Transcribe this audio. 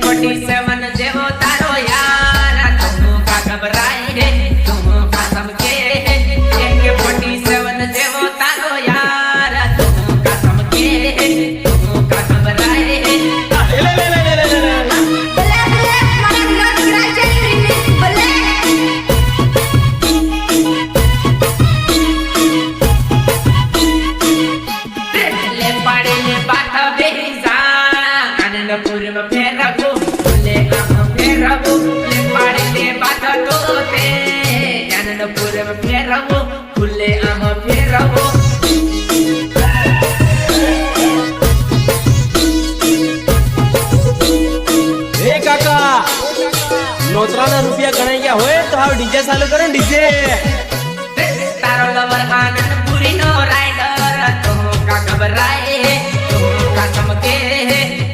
AK47 જેવો તારો યાર તું કા ઘબરાય હે તું કા સમકે AK47 જેવો તારો યાર તું કા સમકે તું કા ઘબરાય હે पूर्व फेरबो ले आम फेरबो ले पाड़े ले बात तोते जानन पूर्व फेरबो खुले आम फेरबो ए काका नोतराना रुपया गणाई गया होए तो हाव डीजे चालू करो डीजे तारो लवर आनंद पूरी नो राइडर तो का घबराए तो का चमके